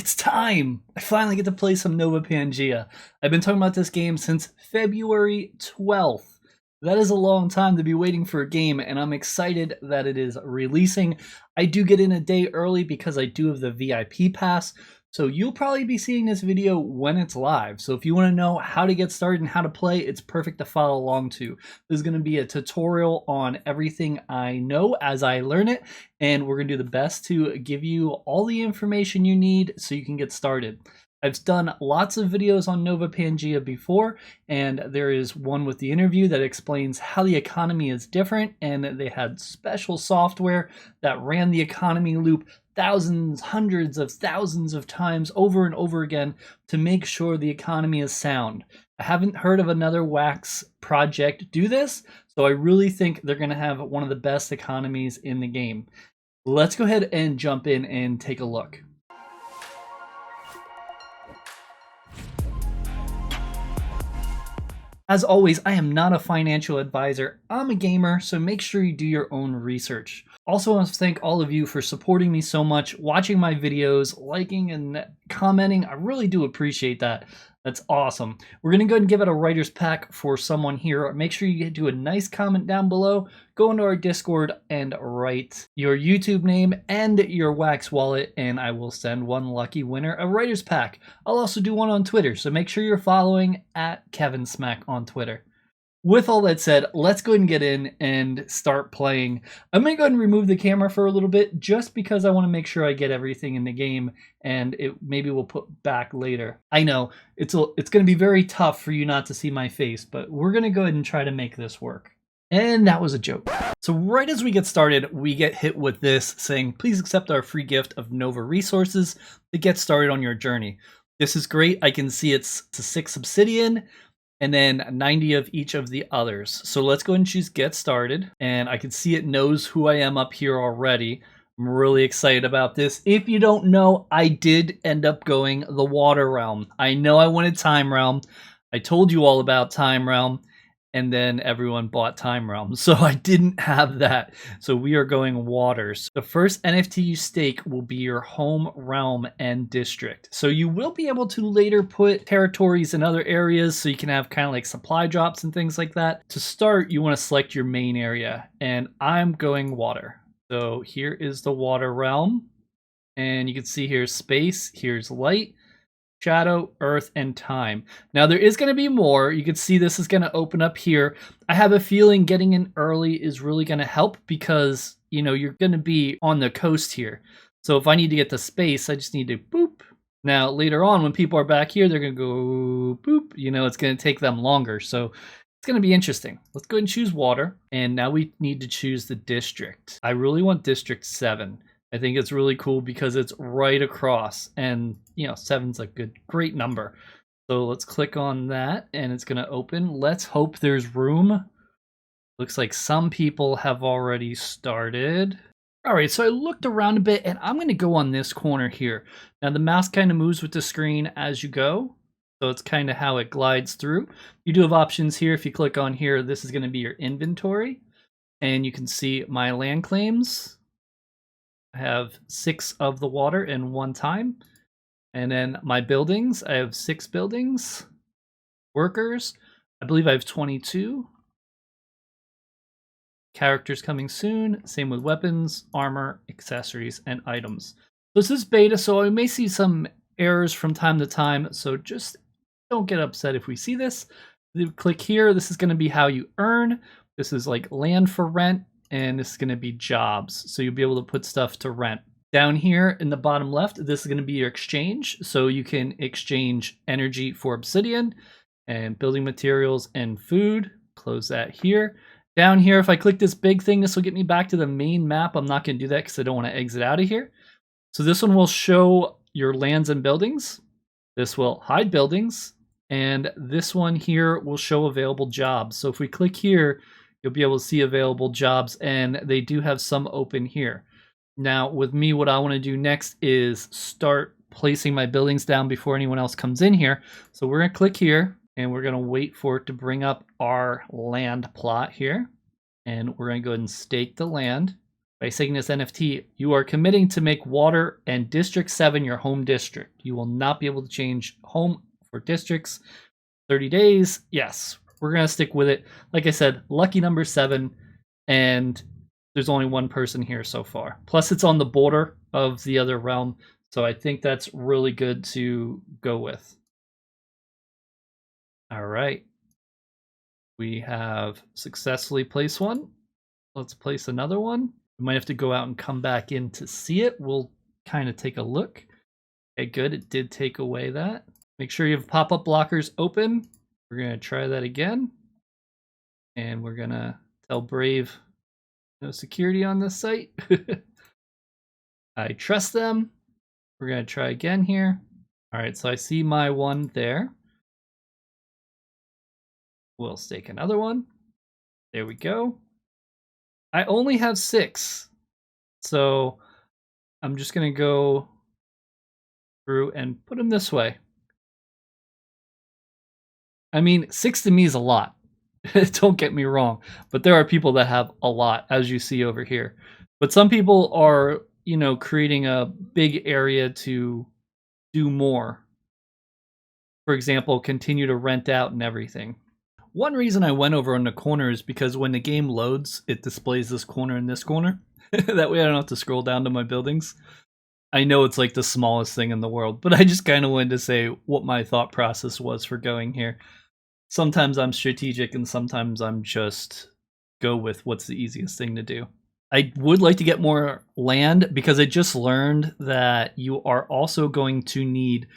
It's time! I finally get to play some Novopangea. I've been talking about this game since February 12th. That is a long time to be waiting for a game, and I'm excited that it is releasing. I do get in a day early because I do have the VIP pass, so you'll probably be seeing this video when it's live. So if you want to know how to get started and how to play, it's perfect to follow along to. There's going to be a tutorial on everything I know as I learn it, and we're going to do the best to give you all the information you need so you can get started. I've done lots of videos on Novopangea before, and there is one with the interview that explains how the economy is different, and they had special software that ran the economy loop thousands, hundreds of thousands of times over and over again to make sure the economy is sound. I haven't heard of another Wax project do this, so I really think they're going to have one of the best economies in the game. Let's go ahead and jump in and take a look. As always, I am not a financial advisor. I'm a gamer, so make sure you do your own research. Also, I want to thank all of you for supporting me so much, watching my videos, liking and commenting. I really do appreciate that. That's awesome. We're going to go ahead and give out a writer's pack for someone here. Make sure you do a nice comment down below. Go into our Discord and write your YouTube name and your Wax wallet, and I will send one lucky winner a writer's pack. I'll also do one on Twitter, so make sure you're following at Kevinsmak on Twitter. With all that said, let's go ahead and get in and start playing. I'm going to go ahead and remove the camera for a little bit just because I want to make sure I get everything in the game, and maybe we'll put back later. I know it's going to be very tough for you not to see my face, but we're going to go ahead and try to make this work. And that was a joke. So right as we get started, we get hit with this saying, please accept our free gift of Nova resources to get started on your journey. This is great. I can see it's 6 obsidian and then 90 of each of the others. So let's go ahead and choose get started. And I can see it knows who I am up here already. I'm really excited about this. If you don't know, I did end up going the water realm. I know I wanted time realm. I told you all about time realm, and then everyone bought time realm. So I didn't have that. So we are going waters. The first NFT you stake will be your home realm and district. So you will be able to later put territories in other areas so you can have kind of like supply drops and things like that. To start, you want to select your main area, and I'm going water. So here is the water realm, and you can see here's space, here's light, shadow, earth, and time. Now there is going to be more. You can see this is going to open up here. I have a feeling getting in early is really going to help because, you know, you're going to be on the coast here. So if I need to get to space, I just need to boop. Now later on when people are back here, they're going to go boop. You know, it's going to take them longer. So it's going to be interesting. Let's go ahead and choose water. And now we need to choose the district. I really want District 7. I think it's really cool because it's right across, and you know, 7's a great number. So let's click on that and it's going to open. Let's hope there's room. Looks like some people have already started. All right, so I looked around a bit and I'm going to go on this corner here. Now the mouse kind of moves with the screen as you go. So it's kind of how it glides through. You do have options here. If you click on here, this is going to be your inventory, and you can see my land claims. I have 6 of the water in one time. And then my buildings, I have 6 buildings. Workers, I believe I have 22. Characters coming soon. Same with weapons, armor, accessories, and items. This is beta, so I may see some errors from time to time. So just don't get upset if we see this. You click here. This is going to be how you earn. This is like land for rent. And this is going to be jobs. So you'll be able to put stuff to rent. Down here in the bottom left, this is going to be your exchange. So you can exchange energy for obsidian and building materials and food. Close that here. Down here, if I click this big thing, this will get me back to the main map. I'm not going to do that because I don't want to exit out of here. So this one will show your lands and buildings. This will hide buildings. And this one here will show available jobs. So if we click here, you'll be able to see available jobs, and they do have some open here. Now, with me, what I want to do next is start placing my buildings down before anyone else comes in here. So we're going to click here, and we're going to wait for it to bring up our land plot here. And we're going to go ahead and stake the land. By taking this NFT, you are committing to make Water and District 7 your home district. You will not be able to change home for districts. 30 days. Yes, we're going to stick with it. Like I said, lucky number 7, and there's only one person here so far. Plus, it's on the border of the other realm, so I think that's really good to go with. All right. We have successfully placed one. Let's place another one. We might have to go out and come back in to see it. We'll kind of take a look. Okay, good. It did take away that. Make sure you have pop-up blockers open. We're going to try that again. And we're going to tell Brave no security on this site. I trust them. We're going to try again here. All right, so I see my one there. We'll stake another one. There we go. I only have 6. So I'm just going to go through and put them this way. I mean, 6 to me is a lot. Don't get me wrong. But there are people that have a lot, as you see over here. But some people are, you know, creating a big area to do more. For example, continue to rent out and everything. One reason I went over on the corner is because when the game loads, it displays this corner and this corner. That way I don't have to scroll down to my buildings. I know it's like the smallest thing in the world, but I just kind of wanted to say what my thought process was for going here. Sometimes I'm strategic and sometimes I'm just go with what's the easiest thing to do. I would like to get more land because I just learned that you are also going to need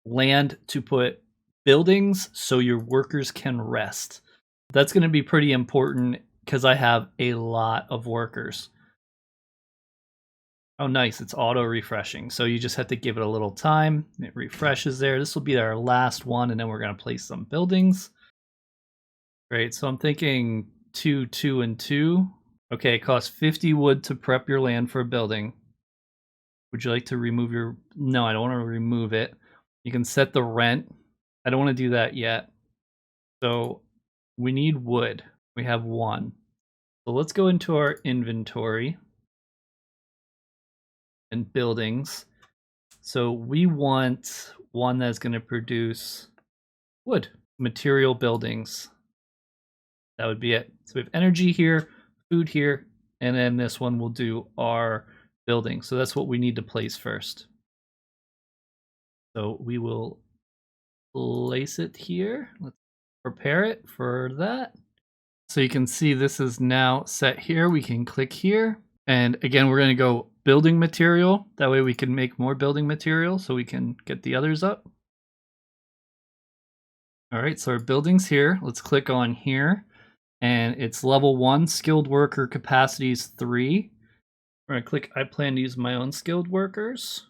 land to put buildings so your workers can rest. That's going to be pretty important because I have a lot of workers. Oh, nice. It's auto refreshing. So you just have to give it a little time. It refreshes there. This will be our last one, and then we're going to place some buildings. Great. So I'm thinking 2, 2, and 2. Okay, it costs 50 wood to prep your land for a building. Would you like to remove your... No, I don't want to remove it. You can set the rent. I don't want to do that yet. So we need wood. We have 1. So let's go into our inventory and buildings. So we want one that's going to produce wood, material buildings. That would be it. So we have energy here, food here, and then this one will do our building. So that's what we need to place first. So we will place it here. Let's prepare it for that. So you can see this is now set here. We can click here. And again, we're going to go building material. That way we can make more building material so we can get the others up. All right, so our building's here. Let's click on here. And it's level 1, skilled worker capacity is 3. We're going to click, I plan to use my own skilled workers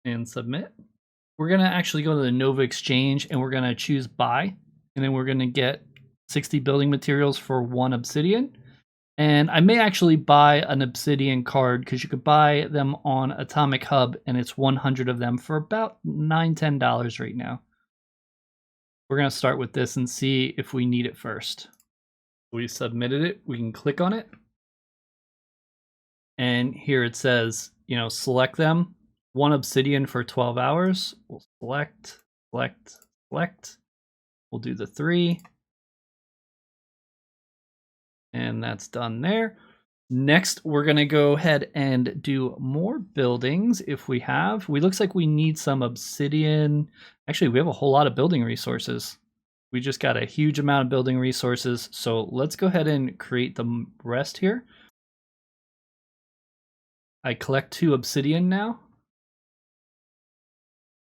and submit. We're going to actually go to the Nova Exchange and we're going to choose buy. And then we're going to get 60 building materials for 1 obsidian. And I may actually buy an obsidian card because you could buy them on Atomic Hub and it's 100 of them for about $9, $10 right now. We're going to start with this and see if we need it first. We submitted it. We can click on it. And here it says, you know, select them. 1 obsidian for 12 hours. We'll select. We'll do the 3. And that's done there. Next, we're going to go ahead and do more buildings if we have. Looks like we need some obsidian. Actually, we have a whole lot of building resources. We just got a huge amount of building resources. So let's go ahead and create the rest here. I collect 2 obsidian now.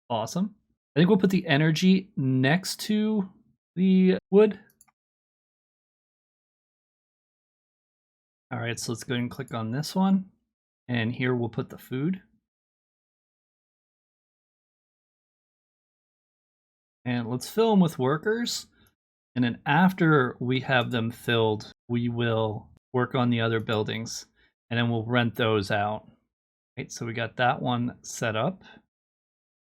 Awesome. I think we'll put the energy next to the wood. All right, so let's go ahead and click on this one. And here we'll put the food. And let's fill them with workers. And then after we have them filled, we will work on the other buildings. And then we'll rent those out. Right, so we got that one set up.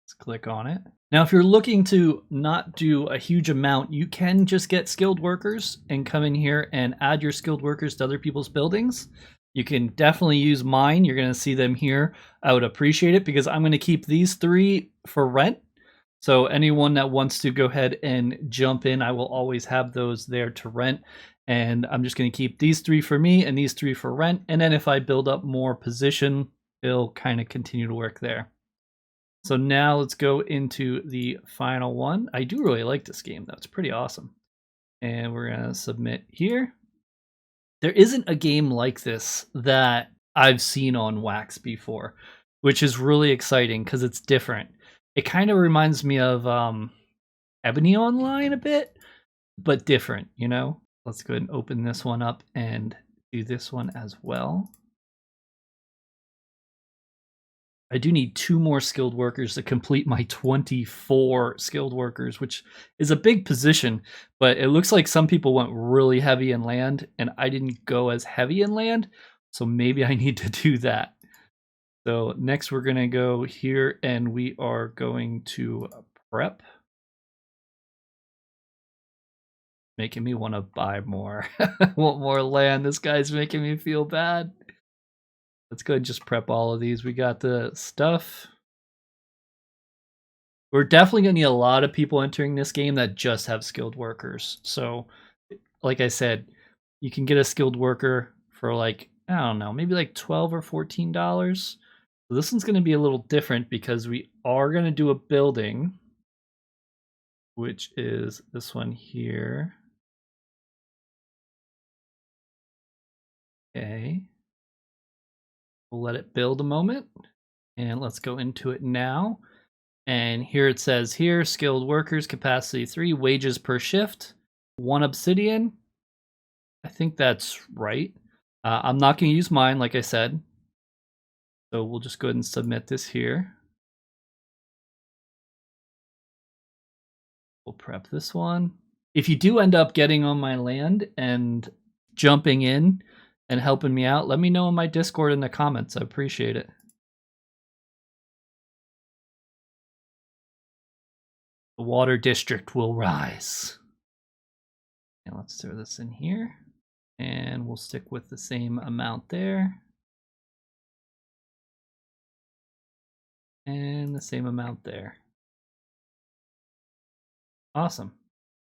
Let's click on it. Now, if you're looking to not do a huge amount, you can just get skilled workers and come in here and add your skilled workers to other people's buildings. You can definitely use mine. You're going to see them here. I would appreciate it because I'm going to keep these 3 for rent. So anyone that wants to go ahead and jump in, I will always have those there to rent. And I'm just going to keep these 3 for me and these 3 for rent. And then if I build up more position, it'll kind of continue to work there. So now let's go into the final one. I do really like this game, though. It's pretty awesome. And we're going to submit here. There isn't a game like this that I've seen on Wax before, which is really exciting because it's different. It kind of reminds me of Ebony Online a bit, but different, you know? Let's go ahead and open this one up and do this one as well. I do need 2 more skilled workers to complete my 24 skilled workers, which is a big position, but it looks like some people went really heavy in land, and I didn't go as heavy in land, so maybe I need to do that. So next we're going to go here, and we are going to prep. Making me want to buy more. I want more land. This guy's making me feel bad. Let's go ahead and just prep all of these. We got the stuff. We're definitely going to need a lot of people entering this game that just have skilled workers. So, like I said, you can get a skilled worker for like, I don't know, maybe like $12 or $14. So this one's going to be a little different because we are going to do a building, which is this one here. Okay. We'll let it build a moment, and let's go into it now. And here it says here, skilled workers, capacity 3, wages per shift, 1 obsidian. I think that's right. I'm not going to use mine, like I said. So we'll just go ahead and submit this here. We'll prep this one. If you do end up getting on my land and jumping in and helping me out, let me know in my Discord in the comments. I appreciate it. The water district will rise. And let's throw this in here. And we'll stick with the same amount there. And the same amount there. Awesome.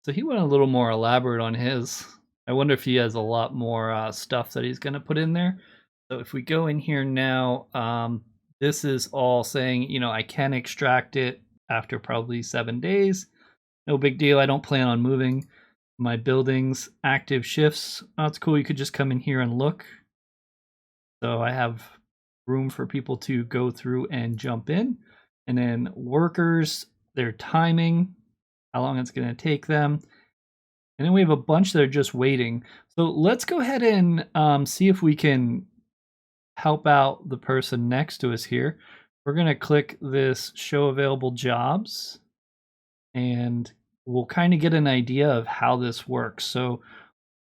So he went a little more elaborate on his. I wonder if he has a lot more stuff that he's going to put in there. So if we go in here now, this is all saying, you know, I can extract it after probably 7 days. No big deal. I don't plan on moving my buildings. Active shifts. Oh, it's cool. You could just come in here and look. So I have room for people to go through and jump in. And then workers, their timing, how long it's going to take them. And then we have a bunch that are just waiting. So let's go ahead and see if we can help out the person next to us here. We're going to click this show available jobs, and we'll kind of get an idea of how this works. So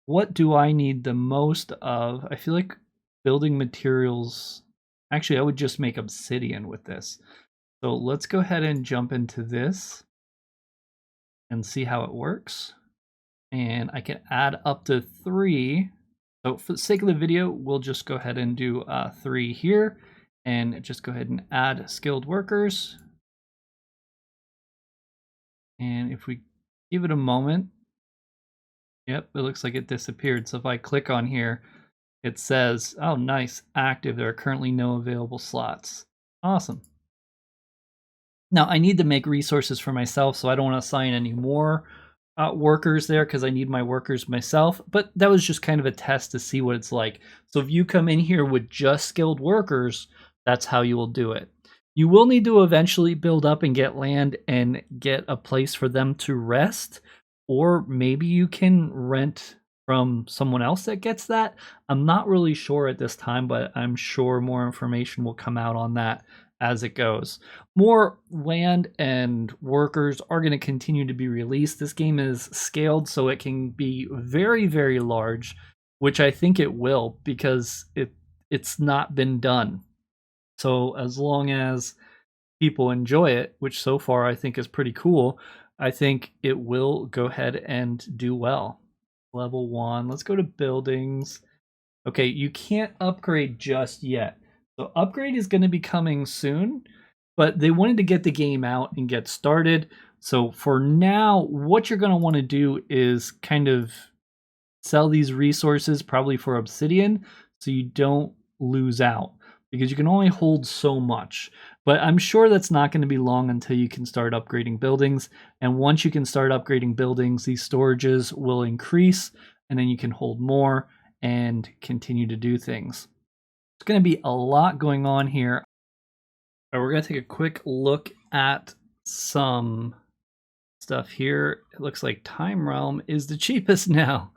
what do I need the most of? I feel like building materials. Actually, I would just make obsidian with this. So let's go ahead and jump into this and see how it works. And I can add up to 3. So for the sake of the video, we'll just go ahead and do 3 here, and just go ahead and add skilled workers. And if we give it a moment, yep, it looks like it disappeared. So if I click on here, it says, oh, nice, active. There are currently no available slots. Awesome. Now I need to make resources for myself, so I don't want to assign any more workers there because I need my workers myself, but that was just kind of a test to see what it's like. So if you come in here with just skilled workers, that's how you will do it. You will need to eventually build up and get land and get a place for them to rest, or maybe you can rent from someone else that gets that. I'm not really sure at this time, but I'm sure more information will come out on that as it goes. More land and workers are going to continue to be released. This game is scaled so it can be very, very large, which I think it will because it's not been done. So as long as people enjoy it, which so far I think is pretty cool, I think it will go ahead and do well. Level 1. Let's go to buildings. Okay, you can't upgrade just yet. So upgrade is going to be coming soon, but they wanted to get the game out and get started. So for now, what you're going to want to do is kind of sell these resources probably for obsidian so you don't lose out, because you can only hold so much. But I'm sure that's not going to be long until you can start upgrading buildings. And once you can start upgrading buildings, these storages will increase and then you can hold more and continue to do things. There's going to be a lot going on here. All right, we're going to take a quick look at some stuff here. It looks like Time Realm is the cheapest now.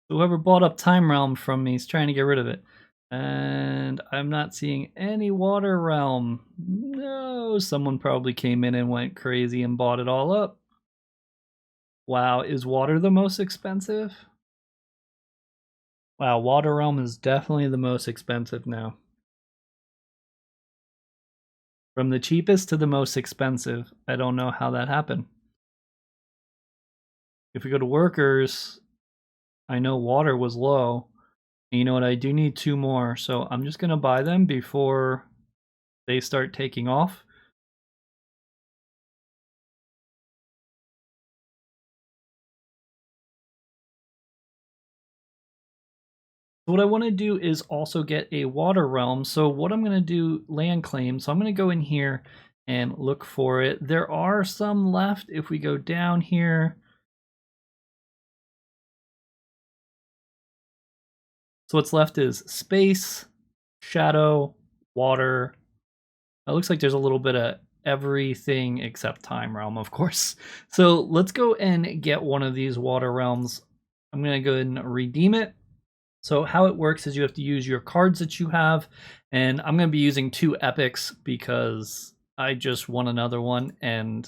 Whoever bought up Time Realm from me is trying to get rid of it. And I'm not seeing any Water Realm. No, someone probably came in and went crazy and bought it all up. Wow, is water the most expensive? Wow, Water Realm is definitely the most expensive now. From the cheapest to the most expensive. I don't know how that happened. If we go to workers, I know water was low. And you know what? I do need 2 more, so I'm just going to buy them before they start taking off. What I want to do is also get a water realm. So what I'm going to do, land claim. So I'm going to go in here and look for it. There are some left. If we go down here. So what's left is space, shadow, water. It looks like there's a little bit of everything except time realm, of course. So let's go and get one of these water realms. I'm going to go ahead and redeem it. So how it works is you have to use your cards that you have, and I'm going to be using 2 epics because I just won another one, and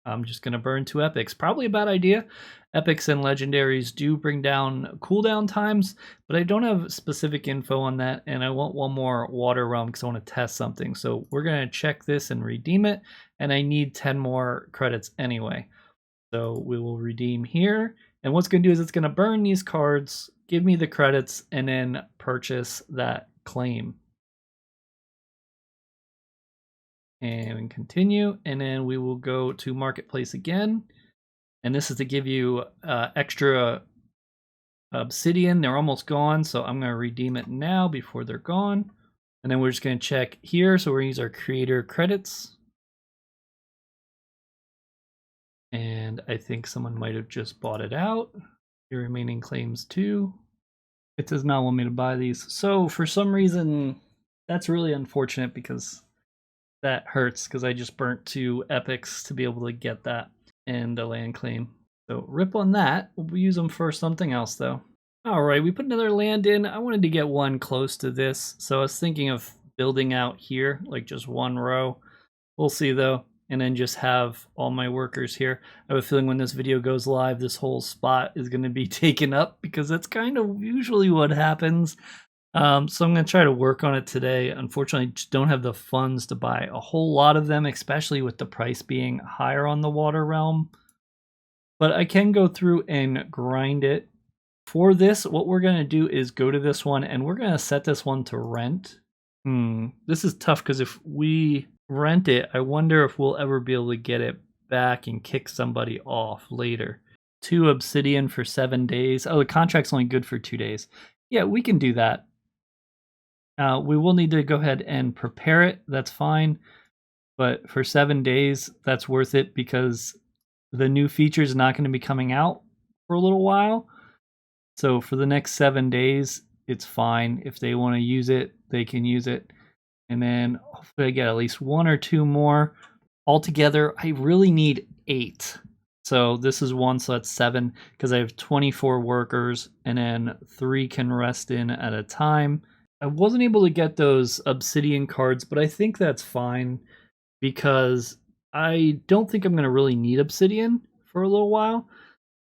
I'm just going to burn 2 epics. Probably a bad idea. Epics and legendaries do bring down cooldown times, but I don't have specific info on that, and I want one more water realm because I want to test something. So we're going to check this and redeem it, and I need 10 more credits anyway. So we will redeem here, and what's going to do is it's going to burn these cards, give me the credits, and then purchase that claim. And continue, and then we will go to marketplace again, and this is to give you extra obsidian. They're almost gone, so I'm going to redeem it now before they're gone. And then we're just going to check here, so we're going to use our creator credits. And I think someone might have just bought it out. Your remaining claims too. It does not want me to buy these. So for some reason, that's really unfortunate because that hurts, because I just burnt 2 epics to be able to get that and a land claim. So rip on that. We'll use them for something else though. All right, we put another land in. I wanted to get one close to this, so I was thinking of building out here, like just 1 row. We'll see though. And then just have all my workers here. I have a feeling when this video goes live, this whole spot is going to be taken up, because that's kind of usually what happens. So I'm going to try to work on it today. Unfortunately, I just don't have the funds to buy a whole lot of them, especially with the price being higher on the water realm. But I can go through and grind it. For this, what we're going to do is go to this one, and we're going to set this one to rent. This is tough, because if we rent it, I wonder if we'll ever be able to get it back and kick somebody off later. 2 obsidian for 7 days. Oh, the contract's only good for 2 days. Yeah, we can do that. We will need to go ahead and prepare it. That's fine. But for 7 days, that's worth it, because the new feature is not going to be coming out for a little while. So for the next 7 days, it's fine. If they want to use it, they can use it. And then hopefully I get at least 1 or 2 more. Altogether, I really need 8. So this is 1, so that's 7, because I have 24 workers, and then 3 can rest in at a time. I wasn't able to get those obsidian cards, but I think that's fine, because I don't think I'm going to really need obsidian for a little while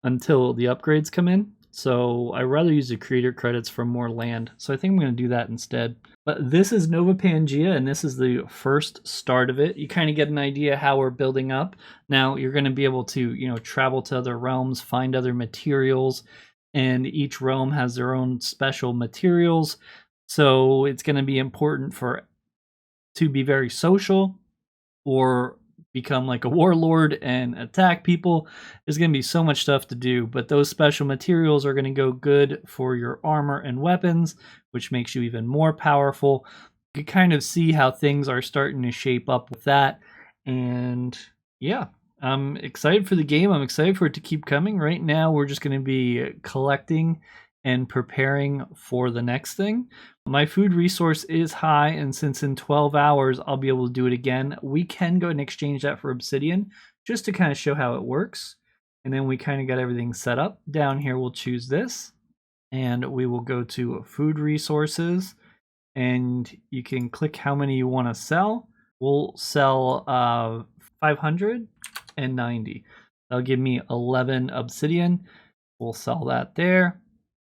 until the upgrades come in. So I'd rather use the creator credits for more land. So I think I'm going to do that instead. But this is Novopangea, and this is the first start of it. You kind of get an idea how we're building up. Now you're going to be able to, travel to other realms, find other materials, and each realm has their own special materials. So it's going to be important to be very social or become like a warlord and attack people. There's going to be so much stuff to do, but those special materials are going to go good for your armor and weapons, which makes you even more powerful. You can kind of see how things are starting to shape up with that. And yeah, I'm excited for the game. I'm excited for it to keep coming. Right now, we're just going to be collecting and preparing for the next thing. My food resource is high, and since in 12 hours I'll be able to do it again, we can go and exchange that for obsidian just to kind of show how it works. And then we kind of got everything set up. Down here we'll choose this, and we will go to food resources, and you can click how many you want to sell. We'll sell 590. That'll give me 11 obsidian. We'll sell that there.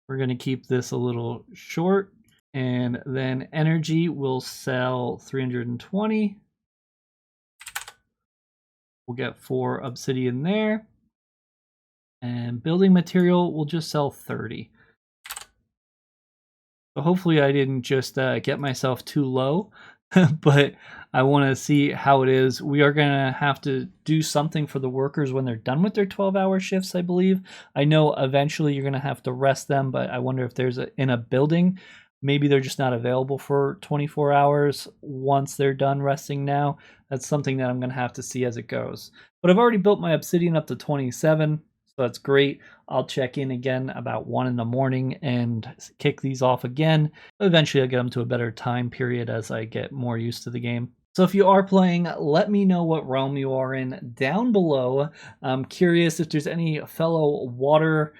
We're going to keep this a little short, and then energy will sell 320. We'll get 4 obsidian there, and building material will just sell 30. So hopefully I didn't just get myself too low, but I want to see how it is. We are going to have to do something for the workers when they're done with their 12-hour shifts, I believe. I know eventually you're going to have to rest them, but I wonder if there's in a building, maybe they're just not available for 24 hours once they're done resting now. That's something that I'm going to have to see as it goes. But I've already built my obsidian up to 27, so that's great. I'll check in again about 1 in the morning and kick these off again. Eventually I'll get them to a better time period as I get more used to the game. So if you are playing, let me know what realm you are in down below. I'm curious if there's any fellow water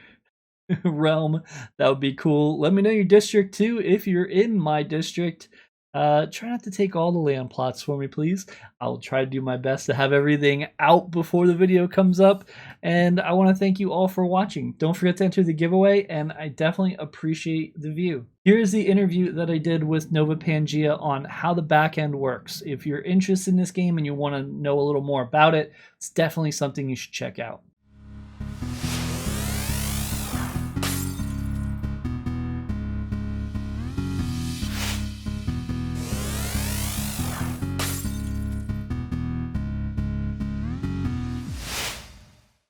realm. That would be cool. Let me know your district too if you're in my district. Try not to take all the land plots for me, please. I'll try to do my best to have everything out before the video comes up. And I want to thank you all for watching. Don't forget to enter the giveaway, and I definitely appreciate the view. Here's the interview that I did with Novopangea on how the backend works. If you're interested in this game and you want to know a little more about it, it's definitely something you should check out.